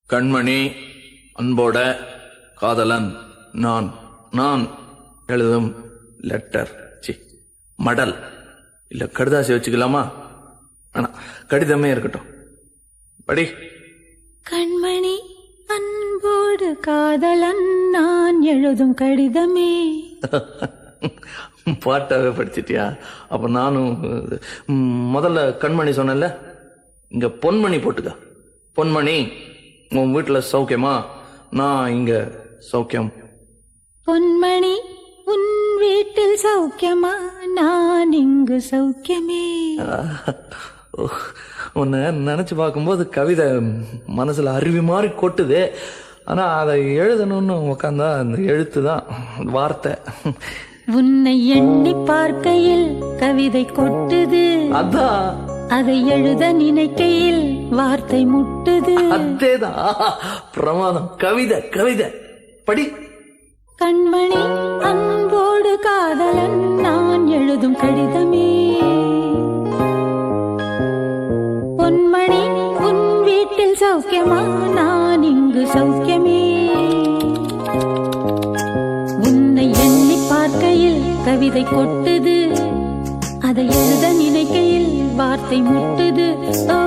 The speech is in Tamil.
கண்மணி அன்போட காதலன் நான் நான் எழுதும் லெட்டர் மடல் இல்ல கடுதாசி வச்சுக்கலாமா? ஆனா கடிதமே இருக்கட்டும். படி. கண்மணி அன்போடு காதலன் நான் எழுதும் கடிதமே. பாட்டாவே படிச்சிட்டியா? அப்ப நானும் முதல்ல கண்மணி சொன்னல, இங்க பொன்மணி போட்டுக்க. பொன்மணி, உன் வீட்டுல சௌக்கியமா? நான் இங்க சௌக்கியம். பொன்மணி, உன் வீட்டில் சௌக்கியமா? நான் இங்கு சௌக்கியமே. உன்னை நினைச்சு பார்க்கும்போது கவிதை மனசுல அருவி மாதிரி கொட்டுது. ஆனா அதை எழுதணும்னு உக்காந்தா அந்த எழுத்து தான் வார்த்தை. உன்னை எண்ணி பார்க்கையில் கவிதை கொட்டுது, அதான் அதை எழுத நினைக்கையில் வார்த்தை முட்டுது. அதேதான் பிரமாதம். கவிதை கவிதை படி. கண்மணி அன்போடு காதலன் நான் எழுதும் கடிதமே. பொன்மணி, உன் வீட்டில் சௌக்கியமா? நான் இங்கு சௌக்கியமே. உன்னை எண்ணி பார்க்கையில் கவிதை கொட்டுது, அதை எழுத நினைக்கையில் வார்த்தை முட்டுது. ஓ